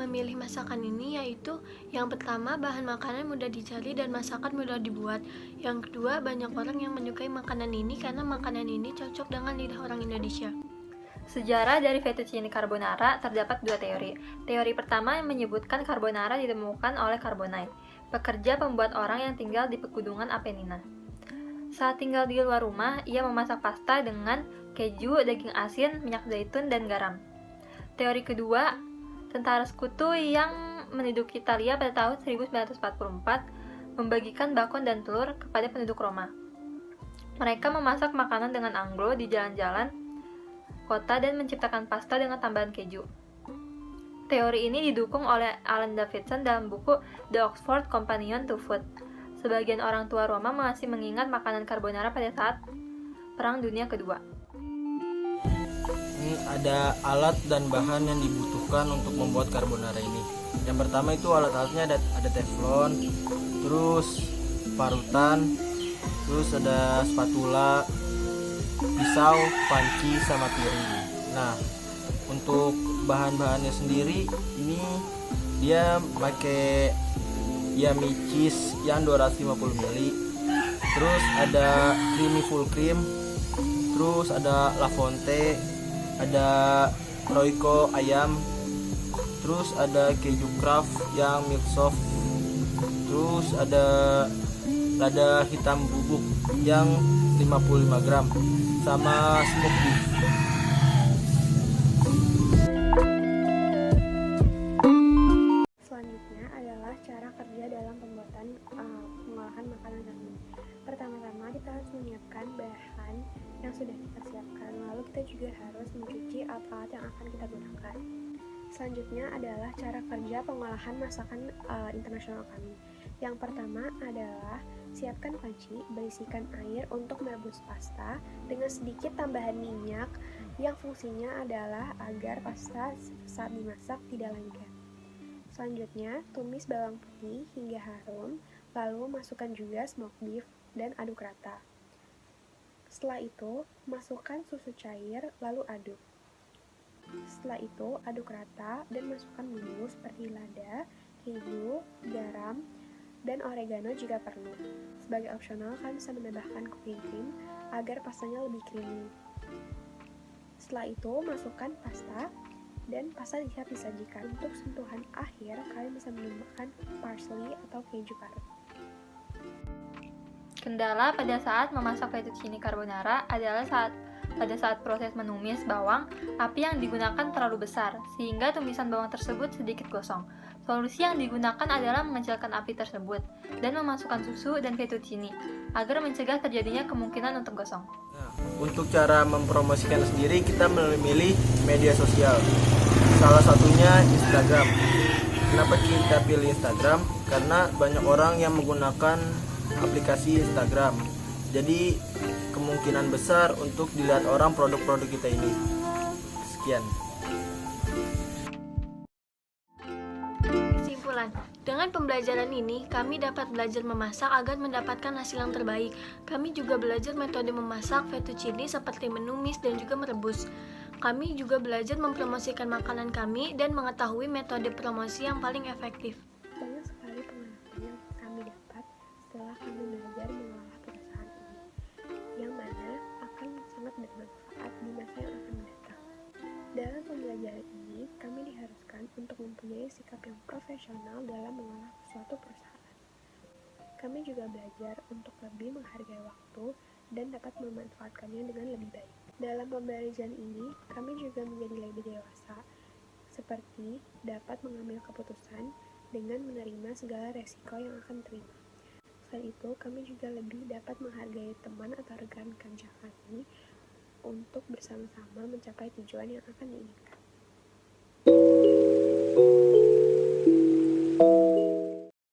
memilih masakan ini yaitu yang pertama, bahan makanan mudah dicari dan masakan mudah dibuat. Yang kedua, banyak orang yang menyukai makanan ini karena makanan ini cocok dengan lidah orang Indonesia. Sejarah dari fettuccine carbonara terdapat dua teori. Teori pertama yang menyebutkan carbonara ditemukan oleh Carbonite, pekerja pembuat orang yang tinggal di pegunungan Apennina. Saat tinggal di luar rumah, ia memasak pasta dengan keju, daging asin, minyak zaitun, dan garam. Teori kedua, tentara sekutu yang menduduki Italia pada tahun 1944 membagikan bakwan dan telur kepada penduduk Roma. Mereka memasak makanan dengan anglo di jalan-jalan kota dan menciptakan pasta dengan tambahan keju. Teori ini didukung oleh Alan Davidson dalam buku The Oxford Companion to Food. Sebagian orang tua Roma masih mengingat makanan carbonara pada saat Perang Dunia Kedua. Ini ada alat dan bahan yang dibutuhkan untuk membuat carbonara ini. Yang pertama itu alat-alatnya ada teflon, terus parutan, terus ada spatula, pisau, panci, sama piring. Nah, untuk bahan-bahannya sendiri ini dia pakai yummy cheese yang 250 ml. Terus ada creamy full cream, terus ada La Fonte, ada Royco ayam, terus ada keju Kraft yang milk soft, terus ada lada hitam bubuk yang 55 gram, sama smoked beef. Selanjutnya adalah cara kerja dalam pembuatan pengolahan makanan kami. Pertama-tama kita harus menyiapkan bahan yang sudah kita siapkan, lalu kita juga harus mencuci alat-alat yang akan kita gunakan. Selanjutnya adalah cara kerja pengolahan masakan internasional kami. Yang pertama adalah siapkan panci, berisikan air untuk merebus pasta dengan sedikit tambahan minyak yang fungsinya adalah agar pasta saat dimasak tidak lengket. Selanjutnya, tumis bawang putih hingga harum, lalu masukkan juga smoked beef dan aduk rata. Setelah itu, masukkan susu cair, lalu aduk. Setelah itu, aduk rata dan masukkan bumbu seperti lada, keju, garam, dan oregano jika perlu. Sebagai opsional, kalian bisa menambahkan cooking cream agar pastanya lebih creamy. Setelah itu, masukkan pasta dan pasta siap disajikan. Untuk sentuhan akhir, kalian bisa menambahkan parsley atau keju parut. Kendala pada saat memasak fettuccine carbonara adalah pada saat proses menumis bawang, api yang digunakan terlalu besar, sehingga tumisan bawang tersebut sedikit gosong. Solusi yang digunakan adalah mengecilkan api tersebut dan memasukkan susu dan fettuccine agar mencegah terjadinya kemungkinan untuk gosong. Nah, untuk cara mempromosikan sendiri, kita memilih media sosial. Salah satunya Instagram. Kenapa kita pilih Instagram? Karena banyak orang yang menggunakan aplikasi Instagram. Jadi kemungkinan besar untuk dilihat orang produk-produk kita ini. Sekian. Kesimpulan, dengan pembelajaran ini, kami dapat belajar memasak agar mendapatkan hasil yang terbaik. Kami juga belajar metode memasak fettuccine seperti menumis dan juga merebus. Kami juga belajar mempromosikan makanan kami dan mengetahui metode promosi yang paling efektif. Banyak sekali pengalaman yang kami dapat setelah kami belajar mengolah perusahaan ini, yang mana akan sangat bermanfaat di masa yang akan datang. Dalam pembelajaran ini, kami diharuskan untuk mempunyai sikap yang profesional dalam mengolah suatu perusahaan. Kami juga belajar untuk lebih menghargai waktu dan dapat memanfaatkannya dengan lebih baik. Dalam pembelajaran ini, kami juga menjadi lebih dewasa, seperti dapat mengambil keputusan dengan menerima segala resiko yang akan terima. Selain itu, kami juga lebih dapat menghargai teman atau rekan kerja kami untuk bersama-sama mencapai tujuan yang akan diinginkan.